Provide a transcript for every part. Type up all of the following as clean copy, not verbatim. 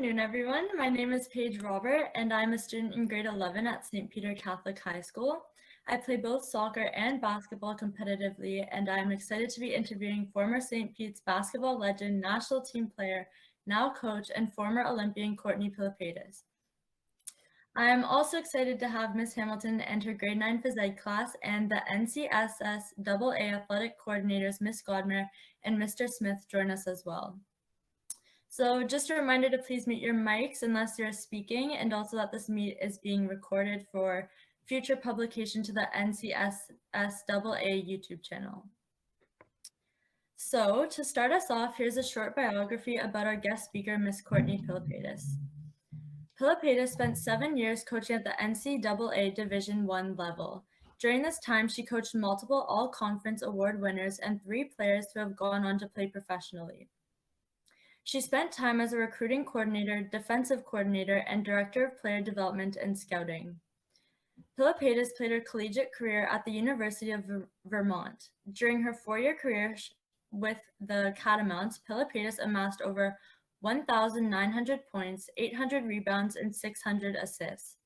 afternoon, everyone. My name is Paige Robert, and I'm a student in grade 11 at St. Peter Catholic High School. I play both soccer and basketball competitively, and I'm excited to be interviewing former St. Pete's basketball legend, national team player, now coach, and former Olympian Courtnay Pilypaitis. I am also excited to have Ms. Hamilton and her grade 9 phys ed class and the NCSS AA athletic coordinators, Ms. Godmer and Mr. Smith, join us as well. So just a reminder to please mute your mics unless you're speaking, and also that this meet is being recorded for future publication to the NCSS AA YouTube channel. So to start us off, here's a short biography about our guest speaker, Ms. Courtnay Pilypaitis. Pilypaitis spent 7 years coaching at the NCAA Division I level. During this time, she coached multiple all-conference award winners and 3 players who have gone on to play professionally. She spent time as a recruiting coordinator, defensive coordinator, and director of player development and scouting. Pilypaitis played her collegiate career at the University of Vermont. During her 4-year career with the Catamounts, Pilypaitis amassed over 1,900 points, 800 rebounds, and 600 assists.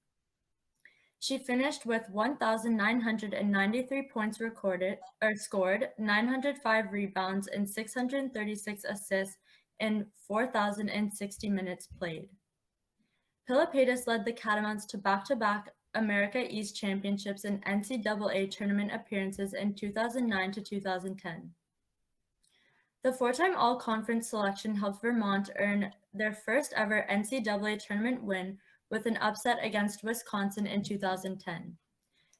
She finished with 1,993 points scored, 905 rebounds, and 636 assists in 4,060 minutes played. Pilypaitis led the Catamounts to back-to-back America East Championships and NCAA tournament appearances in 2009 to 2010. The 4-time all-conference selection helped Vermont earn their first ever NCAA tournament win with an upset against Wisconsin in 2010.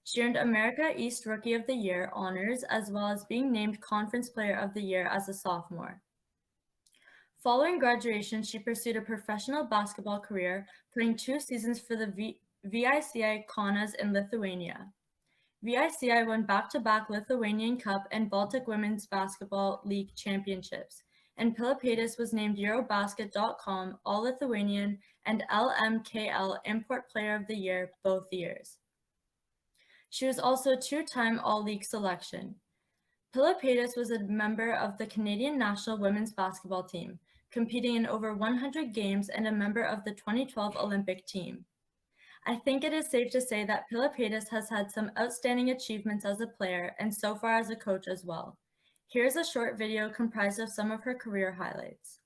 She earned America East Rookie of the Year honors, as well as being named Conference Player of the Year as a sophomore. Following graduation, she pursued a professional basketball career, playing 2 seasons for the VICI Kaunas in Lithuania. VICI won back-to-back Lithuanian Cup and Baltic Women's Basketball League championships, and Pilypaitis was named Eurobasket.com All-Lithuanian and LMKL Import Player of the Year both years. She was also a 2-time All-League selection. Pilypaitis was a member of the Canadian national women's basketball team, competing in over 100 games and a member of the 2012 Olympic team. I think it is safe to say that Pilypaitis has had some outstanding achievements as a player and so far as a coach as well. Here's a short video comprised of some of her career highlights.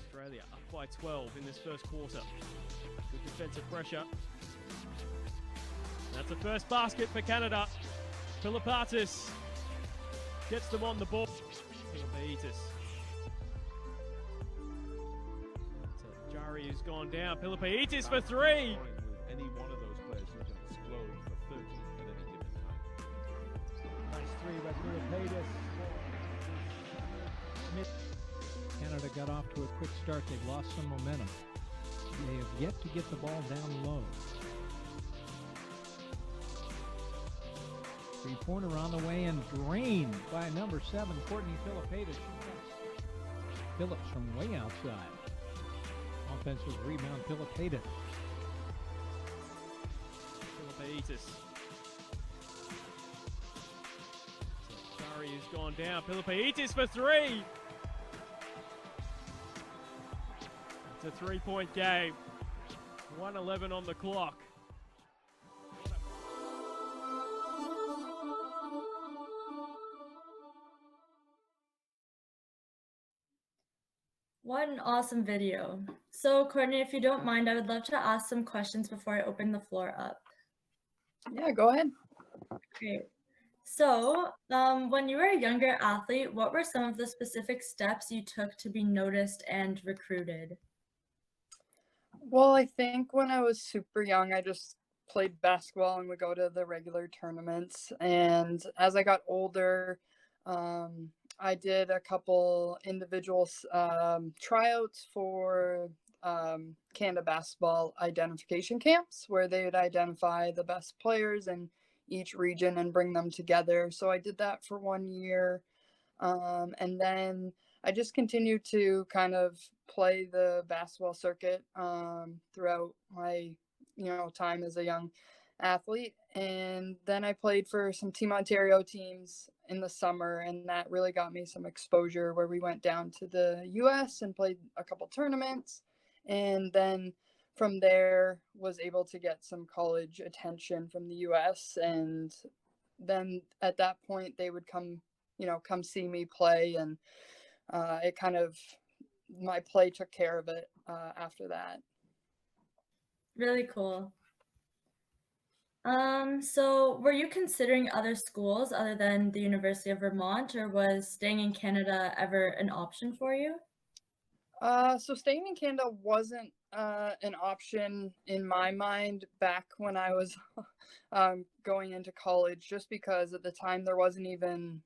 Australia up by 12 in this first quarter. Good defensive pressure. That's the first basket for Canada. Pilypaitis gets them on the ball. Pilypaitis. Jari has gone down. Pilypaitis for 3. Any one of those players who can explode for 30 at any given time. Nice 3 by Pilypaitis. Canada got off to a quick start. They've lost some momentum. They have yet to get the ball down low. 3-pointer on the way and drained by number 7, Courtnay Pilypaitis. Phillips from way outside. Offensive rebound, Pilypaitis. Pilypaitis. Jari has gone down. Pilypaitis for 3. It's a 3-point game. 1:11 on the clock. What an awesome video. So Courtnay, if you don't mind, I would love to ask some questions before I open the floor up. Yeah, go ahead. Great. So when you were a younger athlete, what were some of the specific steps you took to be noticed and recruited? Well, I think when I was super young, I just played basketball and would go to the regular tournaments. And as I got older, I did a couple individual tryouts for Canada basketball identification camps where they would identify the best players in each region and bring them together. So I did that for 1 year. And then I just continued to kind of play the basketball circuit throughout my, time as a young athlete. And then I played for some Team Ontario teams in the summer, and that really got me some exposure where we went down to the US and played a couple tournaments. And then from there was able to get some college attention from the US. And then at that point they would come see me play, and it kind of, my play took care of it after that. Really cool. So were you considering other schools other than the University of Vermont, or was staying in Canada ever an option for you? So staying in Canada wasn't an option in my mind back when I was going into college, just because at the time there wasn't even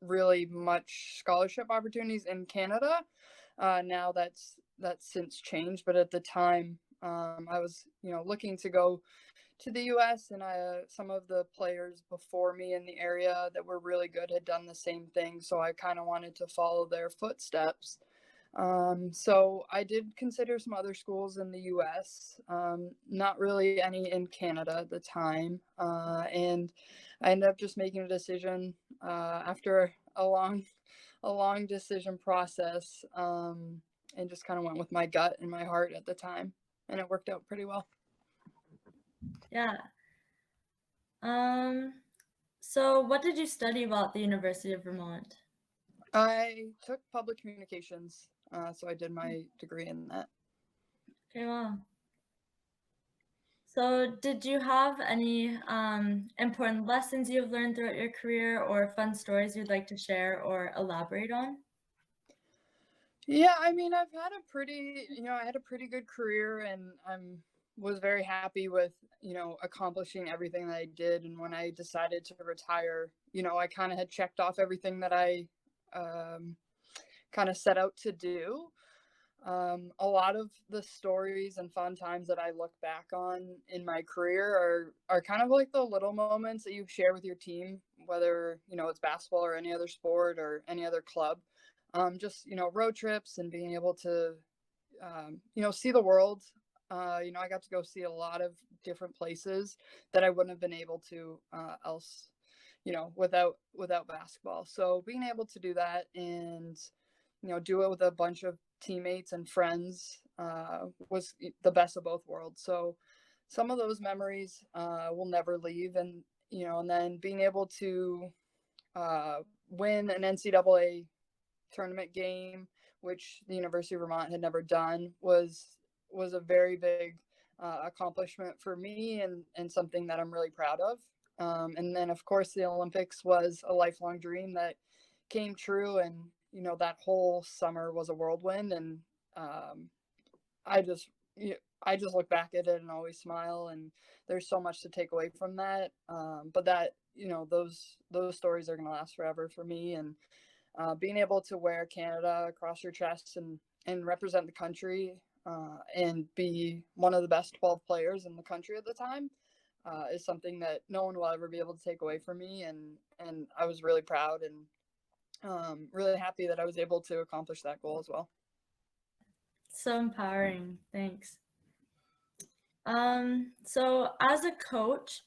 really much scholarship opportunities in Canada. Now that's since changed, but at the time I was looking to go to the US, and some of the players before me in the area that were really good had done the same thing, so I kind of wanted to follow their footsteps. So I did consider some other schools in the US, not really any in Canada at the time. And I ended up just making a decision after a long decision process, and just kind of went with my gut and my heart at the time. And it worked out pretty well. Yeah. So what did you study while at the University of Vermont? I took public communications, so I did my degree in that. Okay, wow. So did you have any important lessons you've learned throughout your career or fun stories you'd like to share or elaborate on? Yeah, I mean, I've had a I had a pretty good career, and was very happy with, accomplishing everything that I did. And when I decided to retire, I kind of had checked off everything that I kind of set out to do. A lot of the stories and fun times that I look back on in my career are kind of like the little moments that you share with your team, whether, it's basketball or any other sport or any other club. Just, road trips and being able to, see the world. I got to go see a lot of different places that I wouldn't have been able to else, without basketball. So being able to do that and, do it with a bunch of teammates and friends was the best of both worlds. So some of those memories will never leave. And, and then being able to win an NCAA tournament game, which the University of Vermont had never done, was a very big accomplishment for me, and something that I'm really proud of. And then, of course, the Olympics was a lifelong dream that came true, and that whole summer was a whirlwind. And I just look back at it and always smile, and there's so much to take away from that. But that, those stories are going to last forever for me. And being able to wear Canada across your chest and represent the country, and be one of the best 12 players in the country at the time, is something that no one will ever be able to take away from me. And I was really proud and really happy that I was able to accomplish that goal as well. So empowering. Thanks. So as a coach,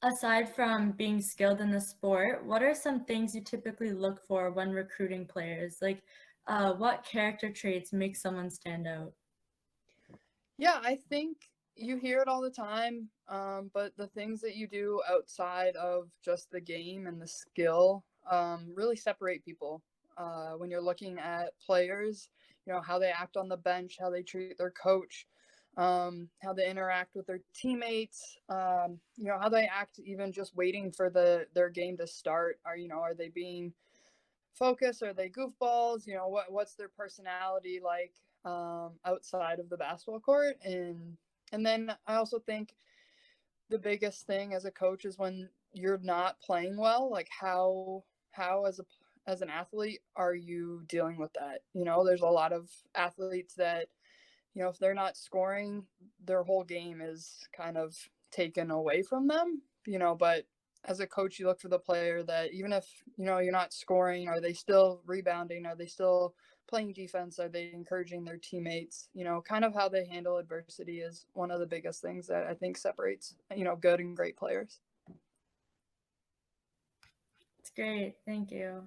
aside from being skilled in the sport, what are some things you typically look for when recruiting players? Like, what character traits make someone stand out? Yeah, I think you hear it all the time, but the things that you do outside of just the game and the skill really separate people. When you're looking at players, how they act on the bench, how they treat their coach, how they interact with their teammates, how they act even just waiting for their game to start. Are they being focused? Are they goofballs? What's their personality like? outside of the basketball court. And then I also think the biggest thing as a coach is when you're not playing well, like how as an athlete are you dealing with that? You know, there's a lot of athletes that, you know, if they're not scoring, their whole game is kind of taken away from them, you know, but as a coach, you look for the player that even if, you know, you're not scoring, are they still rebounding? Are they still playing defense? Are they encouraging their teammates? You know, kind of how they handle adversity is one of the biggest things that I think separates, you know, good and great players. It's great. Thank you.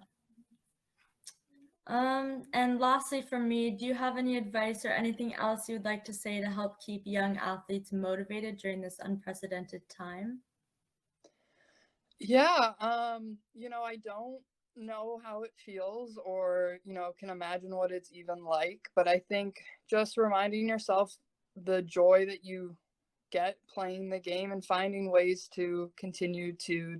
And lastly for me, do you have any advice or anything else you'd like to say to help keep young athletes motivated during this unprecedented time? Yeah, you know, I don't know how it feels or, you know, can imagine what it's even like, but I think just reminding yourself the joy that you get playing the game and finding ways to continue to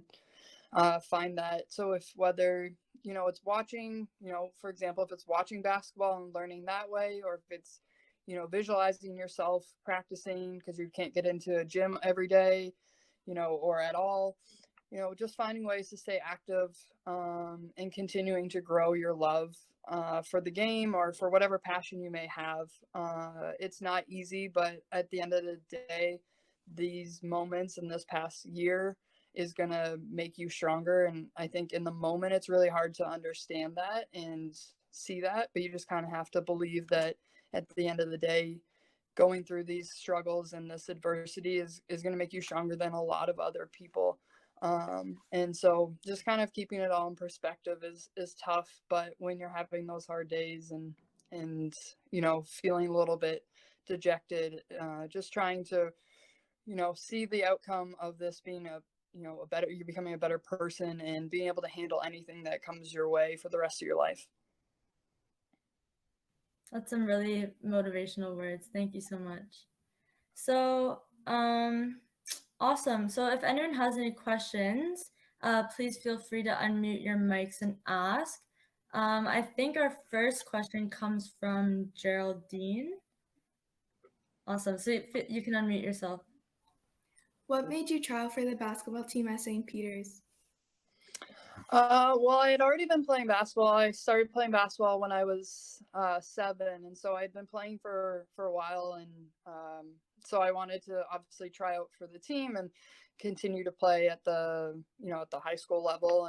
find that. So if whether, you know, it's watching, you know, for example, if it's watching basketball and learning that way, or if it's, you know, visualizing yourself practicing because you can't get into a gym every day, you know, or at all, you know, just finding ways to stay active and continuing to grow your love for the game or for whatever passion you may have. It's not easy, but at the end of the day, these moments in this past year is going to make you stronger. And I think in the moment, it's really hard to understand that and see that, but you just kind of have to believe that at the end of the day, going through these struggles and this adversity is going to make you stronger than a lot of other people. And so just kind of keeping it all in perspective is tough, but when you're having those hard days and, you know, feeling a little bit dejected, just trying to, you know, see the outcome of this being you're becoming a better person and being able to handle anything that comes your way for the rest of your life. That's some really motivational words. Thank you so much. So, awesome. So if anyone has any questions, please feel free to unmute your mics and ask. I think our first question comes from Geraldine. Awesome. So you can unmute yourself. What made you try out for the basketball team at St. Peter's? Well, I had already been playing basketball. I started playing basketball when I was 7, and so I'd been playing for a while, and so I wanted to obviously try out for the team and continue to play at the high school level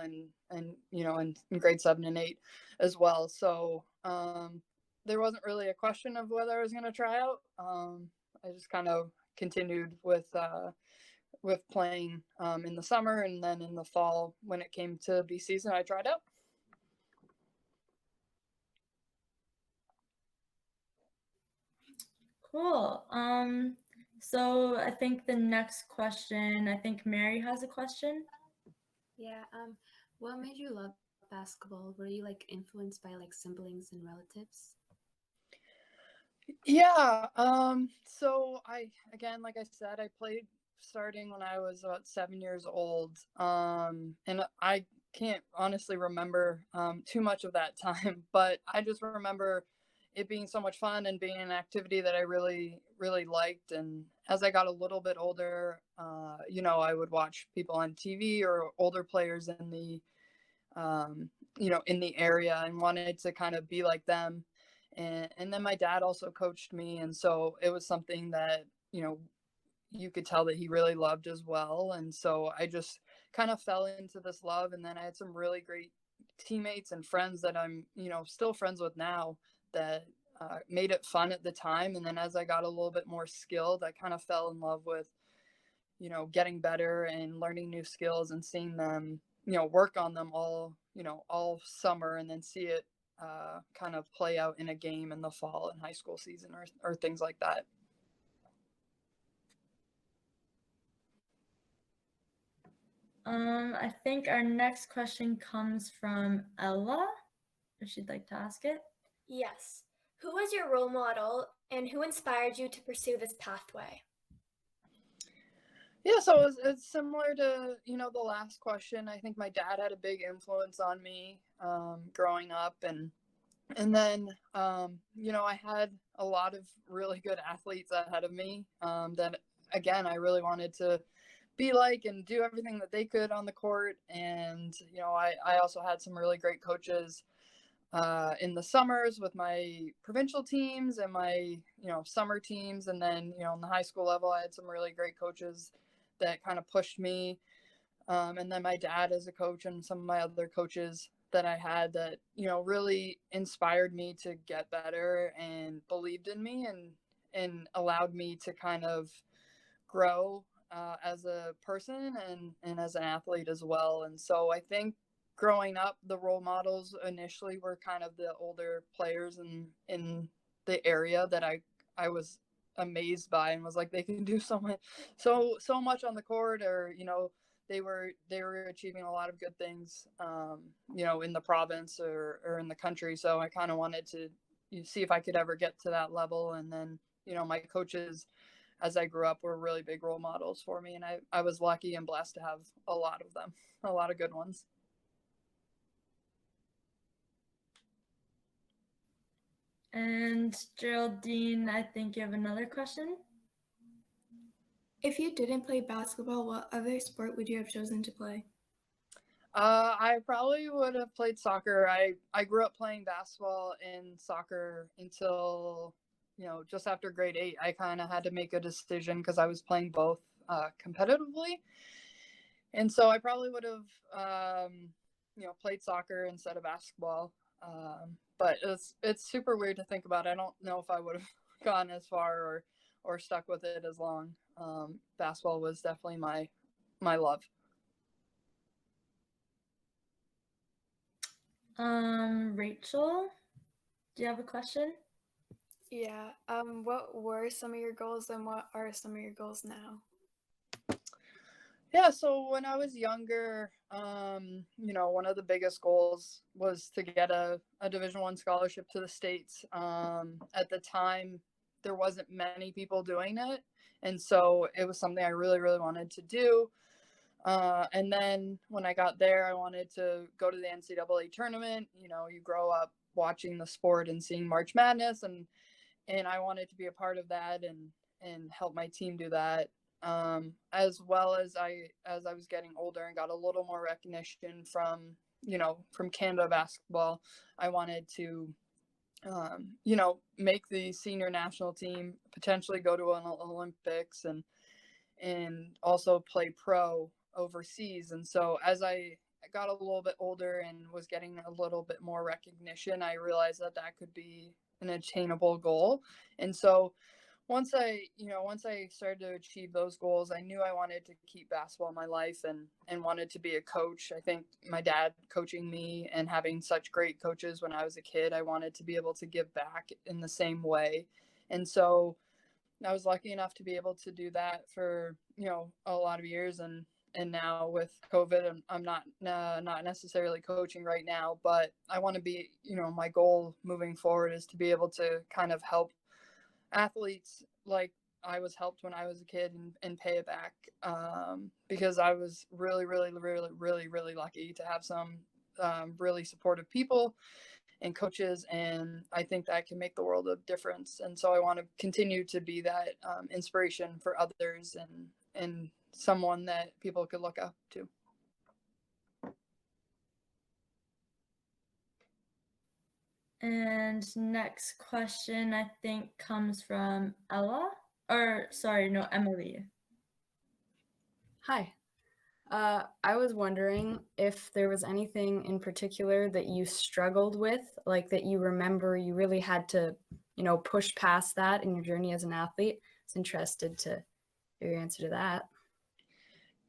and you know in grade 7 and 8 as well. So there wasn't really a question of whether I was going to try out. I just kind of continued with playing in the summer, and then in the fall when it came to B season, I tried out. Cool. So I think the next question, I think Mary has a question. Yeah. What made you love basketball? Were you like influenced by like siblings and relatives? Yeah. So again, like I said, I played starting when I was about 7 years old. And I can't honestly remember too much of that time, but I just remember it being so much fun and being an activity that I really, really liked. And as I got a little bit older, you know, I would watch people on TV or older players in the, you know, in the area and wanted to kind of be like them. And then my dad also coached me. And so it was something that, you know, you could tell that he really loved as well. And so I just kind of fell into this love. And then I had some really great teammates and friends that I'm, you know, still friends with now that made it fun at the time. And then as I got a little bit more skilled, I kind of fell in love with, you know, getting better and learning new skills and seeing them, you know, work on them all, you know, all summer and then see it kind of play out in a game in the fall and high school season or things like that. I think our next question comes from Ella, if she'd like to ask it. Yes. Who was your role model and who inspired you to pursue this pathway? Yeah, so it's similar to, you know, the last question. I think my dad had a big influence on me growing up. And then, you know, I had a lot of really good athletes ahead of me that, again, I really wanted to be like and do everything that they could on the court. And, you know, I also had some really great coaches in the summers with my provincial teams and my, you know, summer teams. And then, you know, in the high school level, I had some really great coaches that kind of pushed me. And then my dad as a coach and some of my other coaches that I had that, you know, really inspired me to get better and believed in me and allowed me to kind of grow as a person and as an athlete as well. And so I think growing up, the role models initially were kind of the older players in the area that I was amazed by and was like, they can do so much on the court, or, you know, they were achieving a lot of good things, you know, in the province or in the country. So I kind of wanted to see if I could ever get to that level. And then, you know, my coaches as I grew up were really big role models for me. And I was lucky and blessed to have a lot of them, a lot of good ones. And Geraldine, I think you have another question. If you didn't play basketball, what other sport would you have chosen to play? I probably would have played soccer. I grew up playing basketball and soccer until, you know, just after grade 8. I kind of had to make a decision because I was playing both competitively. And so I probably would have, you know, played soccer instead of basketball. But it's super weird to think about. I don't know if I would have gone as far or stuck with it as long. Basketball was definitely my love. Rachel, do you have a question? Yeah. What were some of your goals and what are some of your goals now? Yeah, so when I was younger, you know, one of the biggest goals was to get a Division I scholarship to the States. At the time, there wasn't many people doing it, and so it was something I really, really wanted to do. And then when I got there, I wanted to go to the NCAA tournament. You know, you grow up watching the sport and seeing March Madness, and I wanted to be a part of that and help my team do that. As well as I was getting older and got a little more recognition from, you know, from Canada basketball, I wanted to, you know, make the senior national team, potentially go to an Olympics and also play pro overseas. And so as I got a little bit older and was getting a little bit more recognition, I realized that could be an attainable goal. And so once I started to achieve those goals, I knew I wanted to keep basketball in my life and wanted to be a coach. I think my dad coaching me and having such great coaches when I was a kid, I wanted to be able to give back in the same way. And so I was lucky enough to be able to do that for, you know, a lot of years. And now with COVID, I'm not necessarily coaching right now, but I want to be, you know, my goal moving forward is to be able to kind of help athletes like I was helped when I was a kid and pay it back, because I was really, really, really, really, really lucky to have some really supportive people and coaches, and I think that can make the world of difference. And so I want to continue to be that inspiration for others and someone that people could look up to. And next question, I think, comes from Emily. Hi. I was wondering if there was anything in particular that you struggled with, like that you remember you really had to, you know, push past that in your journey as an athlete. I was interested to hear your answer to that.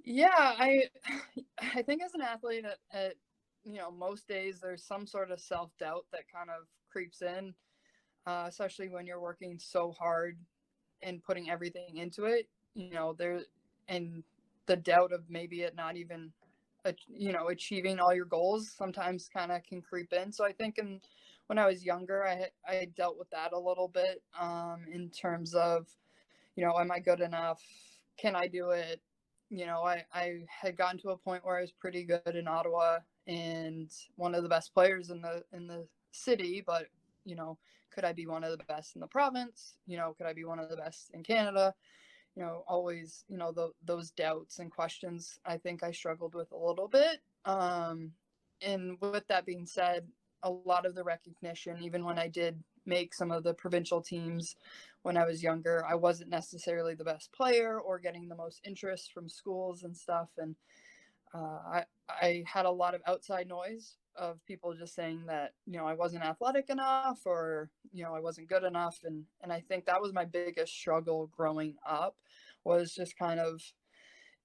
Yeah, I think as an athlete at you know, most days there's some sort of self-doubt that kind of creeps in, especially when you're working so hard and putting everything into it, you know, and the doubt of maybe it not even, you know, achieving all your goals sometimes kind of can creep in. So I think when I was younger, I dealt with that a little bit, in terms of, you know, am I good enough? Can I do it? You know, I had gotten to a point where I was pretty good in Ottawa and one of the best players in the city, but, could I be one of the best in the province? Could I be one of the best in Canada? Always, those doubts and questions I think I struggled with a little bit. And with that being said, a lot of the recognition, even when I did make some of the provincial teams when I was younger, I wasn't necessarily the best player or getting the most interest from schools and stuff. And I had a lot of outside noise of people just saying that, I wasn't athletic enough or, I wasn't good enough. And I think that was my biggest struggle growing up, was just kind of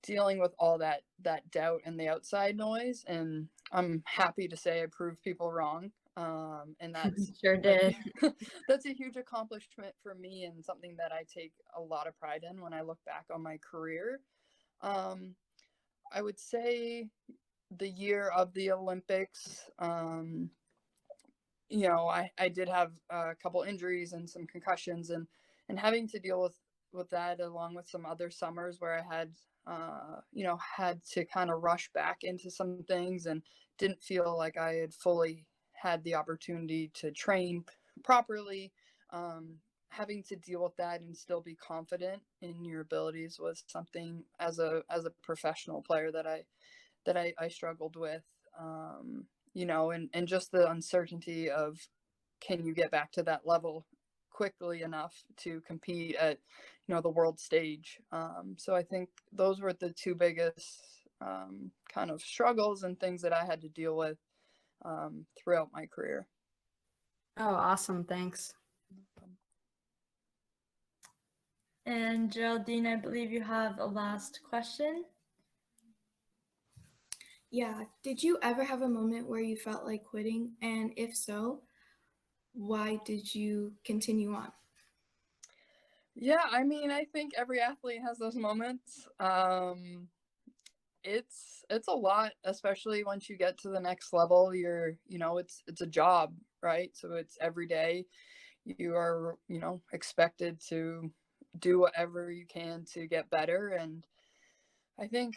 dealing with all that doubt and the outside noise. And I'm happy to say I proved people wrong. And that's Sure did. that's a huge accomplishment for me and something that I take a lot of pride in when I look back on my career. I would say the year of the Olympics, I did have a couple injuries and some concussions, and having to deal with that, along with some other summers where I had had to kind of rush back into some things and didn't feel like I had fully had the opportunity to train properly. Having to deal with that and still be confident in your abilities was something as a professional player that I struggled with. And just the uncertainty of, can you get back to that level quickly enough to compete at the world stage. So I think those were the two biggest kind of struggles and things that I had to deal with throughout my career. Oh, awesome. Thanks. And Geraldine, I believe you have a last question. Yeah. Did you ever have a moment where you felt like quitting? And if so, why did you continue on? Yeah, I mean, I think every athlete has those moments. It's a lot, especially once you get to the next level. It's a job, right? So it's every day you are, expected to do whatever you can to get better. And I think,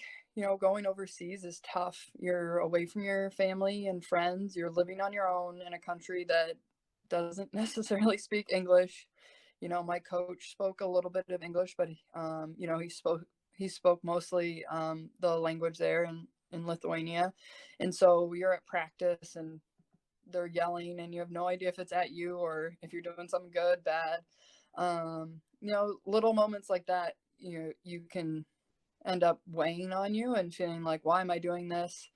going overseas is tough. You're away from your family and friends. You're living on your own in a country that doesn't necessarily speak English. My coach spoke a little bit of English, but he spoke mostly the language there in Lithuania. And so you're at practice and they're yelling and you have no idea if it's at you or if you're doing something good, bad. Little moments like that, you can end up weighing on you and feeling like, why am I doing this?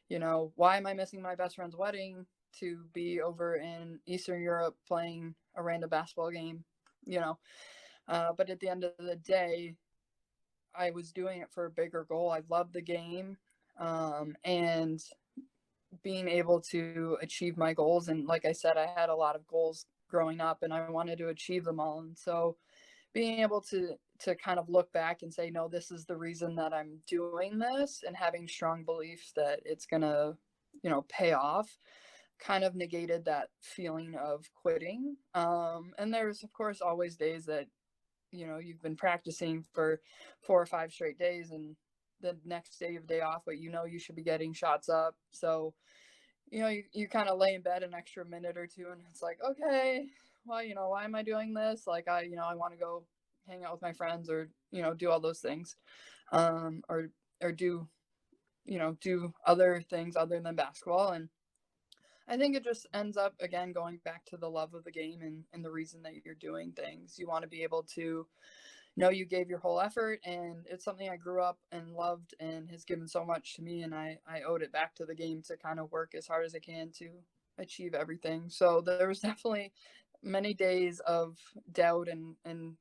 Why am I missing my best friend's wedding to be over in Eastern Europe playing a random basketball game? But at the end of the day, I was doing it for a bigger goal. I love the game, and being able to achieve my goals. And like I said, I had a lot of goals growing up and I wanted to achieve them all. And so being able to kind of look back and say, no, this is the reason that I'm doing this, and having strong beliefs that it's gonna, pay off, kind of negated that feeling of quitting. And there's of course always days that, you've been practicing for 4 or 5 straight days and the next day of day off, but you should be getting shots up. So, you kind of lay in bed an extra minute or two and it's like, okay, well, why am I doing this? Like I want to go hang out with my friends or, do all those things, or do other things other than basketball. And I think it just ends up, again, going back to the love of the game and the reason that you're doing things. You want to be able to know you gave your whole effort, and it's something I grew up and loved and has given so much to me, and I owed it back to the game to kind of work as hard as I can to achieve everything. So there was definitely many days of doubt and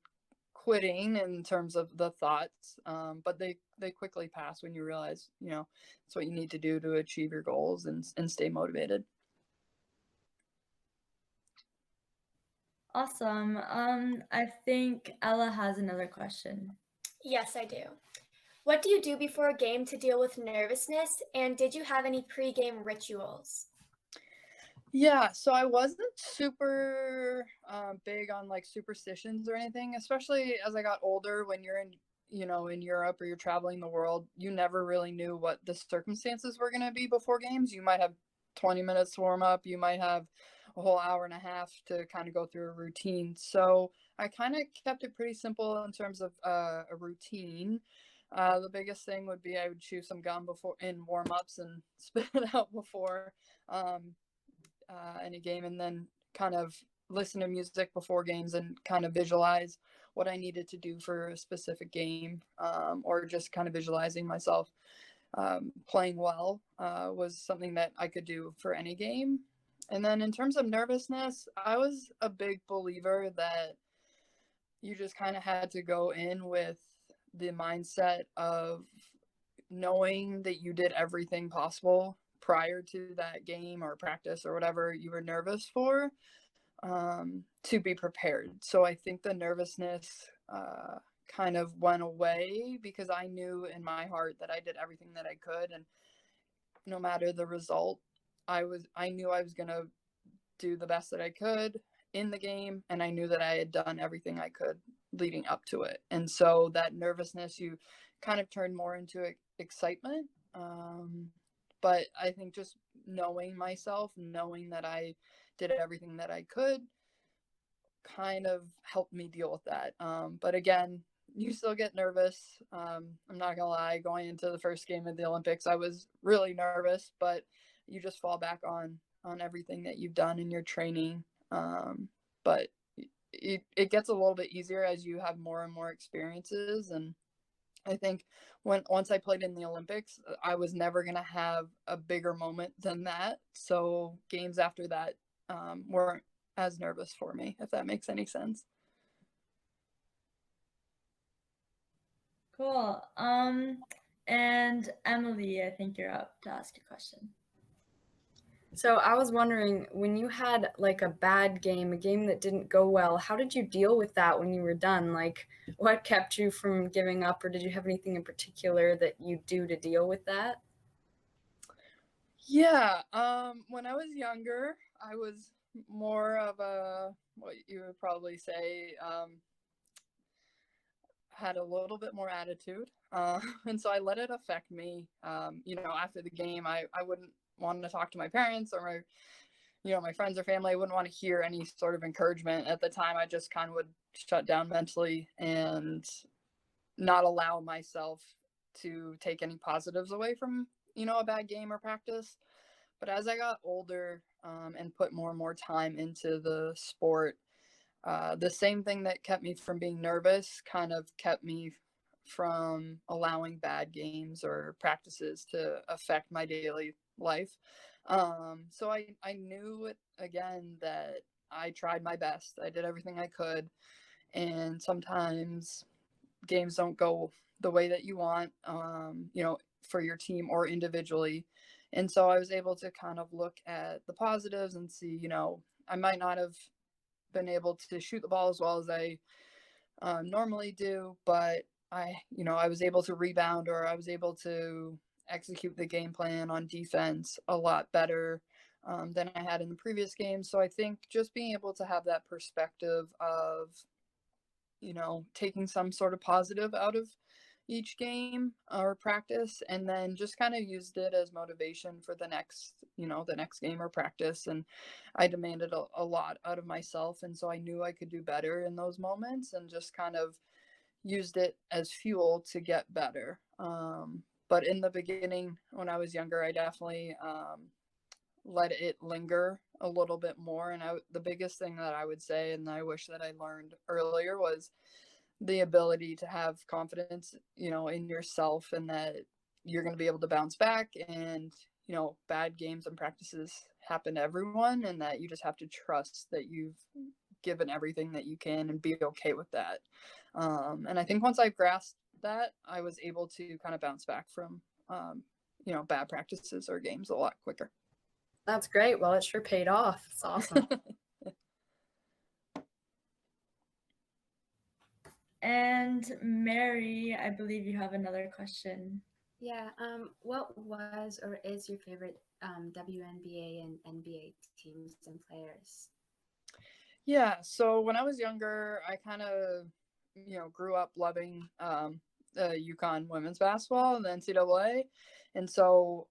quitting in terms of the thoughts, but they quickly pass when you realize, it's what you need to do to achieve your goals and stay motivated. Awesome. I think Ella has another question. Yes, I do. What do you do before a game to deal with nervousness? And did you have any pre-game rituals? Yeah, so I wasn't super big on like superstitions or anything, especially as I got older. When you're in Europe or you're traveling the world, you never really knew what the circumstances were going to be before games. You might have 20 minutes to warm up. You might have a whole hour and a half to kind of go through a routine. So I kind of kept it pretty simple in terms of a routine. The biggest thing would be I would chew some gum before in warm-ups and spit it out before any game, and then kind of listen to music before games and kind of visualize what I needed to do for a specific game, or just kind of visualizing myself playing well was something that I could do for any game. And then in terms of nervousness, I was a big believer that you just kind of had to go in with the mindset of knowing that you did everything possible prior to that game or practice or whatever you were nervous for, to be prepared. So I think the nervousness kind of went away because I knew in my heart that I did everything that I could, and no matter the result, I knew I was going to do the best that I could in the game, and I knew that I had done everything I could leading up to it. And so that nervousness, you kind of turned more into excitement. But I think just knowing myself, knowing that I did everything that I could, kind of helped me deal with that. But again, you still get nervous. I'm not gonna lie, going into the first game of the Olympics, I was really nervous, but you just fall back on everything that you've done in your training. But it gets a little bit easier as you have more and more experiences. And I think once I played in the Olympics, I was never gonna have a bigger moment than that. So games after that weren't as nervous for me, if that makes any sense. Cool. And Emily, I think you're up to ask a question. So I was wondering, when you had like a bad game, a game that didn't go well, how did you deal with that when you were done? Like, what kept you from giving up, or did you have anything in particular that you do to deal with that? Yeah, when I was younger, I was more of a, what you would probably say, had a little bit more attitude. And so I let it affect me. After the game, I wouldn't want to talk to my parents or my friends or family. I wouldn't want to hear any sort of encouragement. At the time, I just kind of would shut down mentally and not allow myself to take any positives away from, a bad game or practice. But as I got older and put more and more time into the sport, the same thing that kept me from being nervous kind of kept me from allowing bad games or practices to affect my daily life. So I knew again that I tried my best. I did everything I could. And sometimes games don't go the way that you want, for your team or individually. And so I was able to kind of look at the positives and see, I might not have been able to shoot the ball as well as I normally do, but I was able to rebound, or I was able to execute the game plan on defense a lot better than I had in the previous game. So I think just being able to have that perspective of, taking some sort of positive out of each game or practice, and then just kind of used it as motivation for the next game or practice. And I demanded a lot out of myself, and so I knew I could do better in those moments, and just kind of used it as fuel to get better. But in the beginning, when I was younger, I definitely let it linger a little bit more. And the biggest thing that I would say, and I wish that I learned earlier, was the ability to have confidence, in yourself, and that you're going to be able to bounce back. And, bad games and practices happen to everyone, and that you just have to trust that you've given everything that you can and be okay with that. And I think once I grasped that, I was able to kind of bounce back from, bad practices or games a lot quicker. That's great. Well, it sure paid off. It's awesome. And Mary, I believe you have another question. Yeah. What was or is your favorite WNBA and NBA teams and players? Yeah. So when I was younger, I kind of, grew up loving UConn women's basketball and the NCAA. And so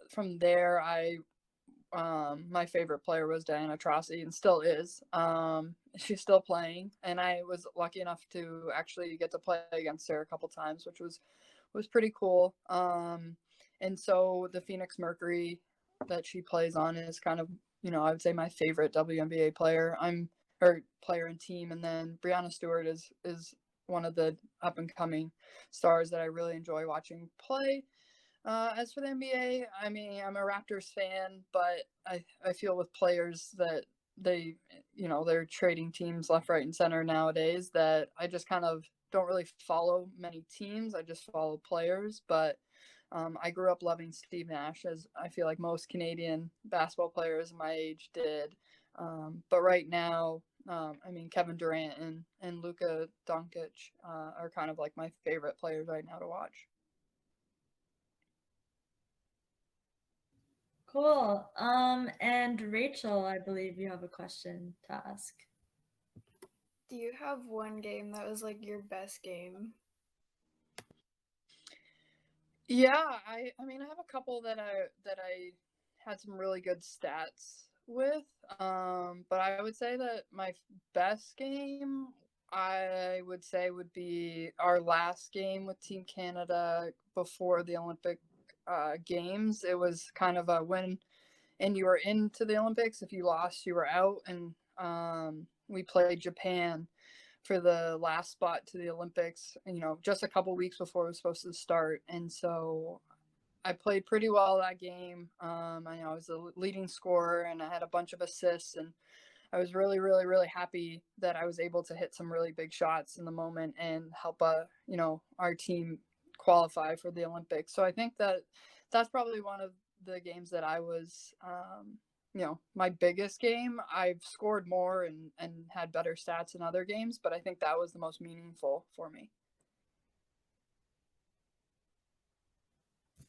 from there, I my favorite player was Diana Taurasi and still is. She's still playing, and I was lucky enough to actually get to play against her a couple times, which was pretty cool. And so the Phoenix Mercury that she plays on is kind of, I would say my favorite WNBA player. Her player and team, and then Brianna Stewart is one of the up and coming stars that I really enjoy watching play. As for the NBA, I mean, I'm a Raptors fan, but I feel with players that they're trading teams left, right, and center nowadays, that I just kind of don't really follow many teams. I just follow players. But I grew up loving Steve Nash, as I feel like most Canadian basketball players my age did. But right now, I mean, Kevin Durant and Luka Doncic are kind of like my favorite players right now to watch. Cool. And Rachel, I believe you have a question to ask. Do you have one game that was like your best game? Yeah, I mean, I have a couple that I had some really good stats with. But I would say that my best game, I would say, would be our last game with Team Canada before the Olympic games. It was kind of a win and you were into the Olympics. If you lost, you were out. And we played Japan for the last spot to the Olympics, just a couple weeks before it was supposed to start. And so I played pretty well that game. I was the leading scorer and I had a bunch of assists, and I was really, really, really happy that I was able to hit some really big shots in the moment and help, our team qualify for the Olympics. So I think that's probably one of the games that I was, my biggest game. I've scored more and had better stats in other games, but I think that was the most meaningful for me.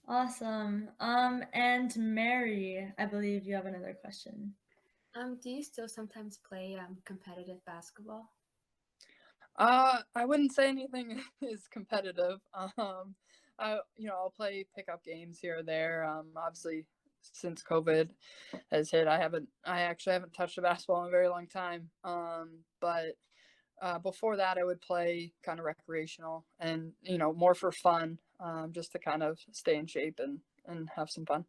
Awesome. And Mary, I believe you have another question. Do you still sometimes play competitive basketball? I wouldn't say anything is competitive. I'll play pickup games here or there. Obviously, since COVID has hit, I actually haven't touched a basketball in a very long time. But before that, I would play kind of recreational and, more for fun, just to kind of stay in shape and have some fun.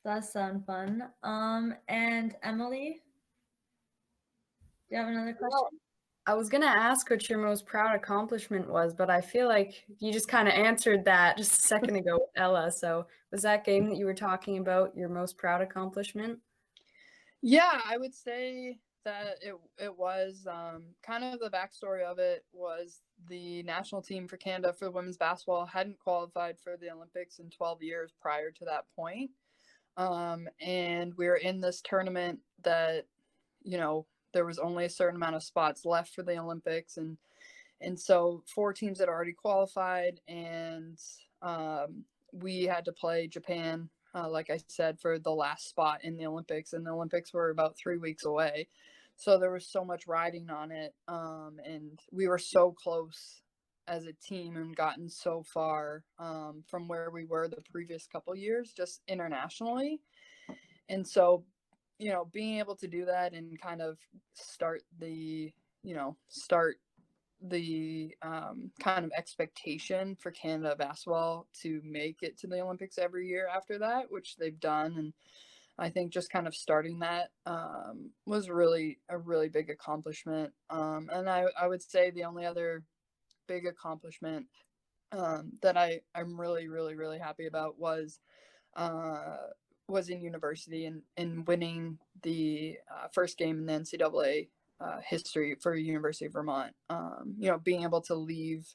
Does sound fun. And Emily, do you have another question? Well, I was going to ask what your most proud accomplishment was, but I feel like you just kind of answered that just a second ago with Ella. So was that game that you were talking about your most proud accomplishment? Yeah, I would say that it was kind of the backstory of it was the national team for Canada for women's basketball hadn't qualified for the Olympics in 12 years prior to that point. And we were in this tournament that, there was only a certain amount of spots left for the Olympics. And so 4 teams had already qualified, and we had to play Japan, like I said, for the last spot in the Olympics. And the Olympics were about 3 weeks away. So there was so much riding on it. And we were so close as a team and gotten so far from where we were the previous couple years, just internationally. And so, being able to do that and kind of start the kind of expectation for Canada basketball to make it to the Olympics every year after that, which they've done. And I think just kind of starting that was really a really big accomplishment. And I would say the only other big accomplishment that I'm really, really, really happy about was in university and winning the first game in the NCAA history for University of Vermont. Being able to leave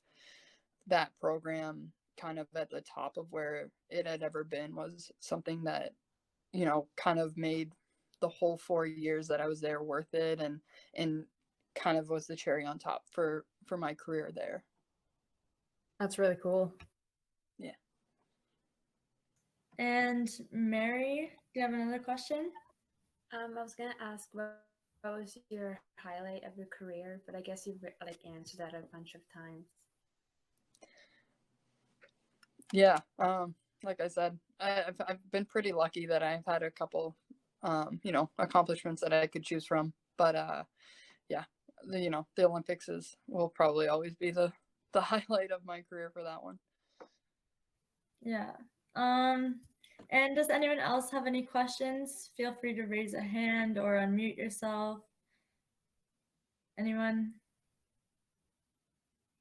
that program kind of at the top of where it had ever been was something that, kind of made the whole 4 years that I was there worth it, and kind of was the cherry on top for my career there. That's really cool. Yeah. And Mary, do you have another question? I was gonna ask what was your highlight of your career, but I guess you've answered that a bunch of times. Yeah. like I said, I've been pretty lucky that I've had a couple, accomplishments that I could choose from. But yeah, the Olympics will probably always be the highlight of my career for that one. Yeah. And does anyone else have any questions? Feel free to raise a hand or unmute yourself. Anyone?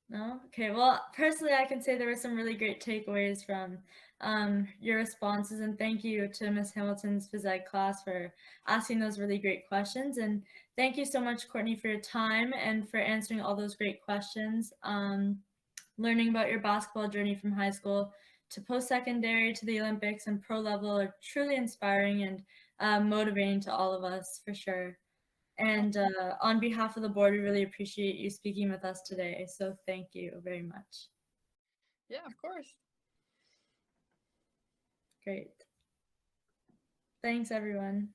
No? Okay, well, personally, I can say there were some really great takeaways from your responses, and thank you to Ms. Hamilton's phys ed class for asking those really great questions. And thank you so much, Courtney, for your time and for answering all those great questions. Learning about your basketball journey from high school to post-secondary to the Olympics and pro level are truly inspiring and motivating to all of us, for sure. And on behalf of the board, we really appreciate you speaking with us today. So thank you very much. Yeah, of course. Great. Thanks, everyone.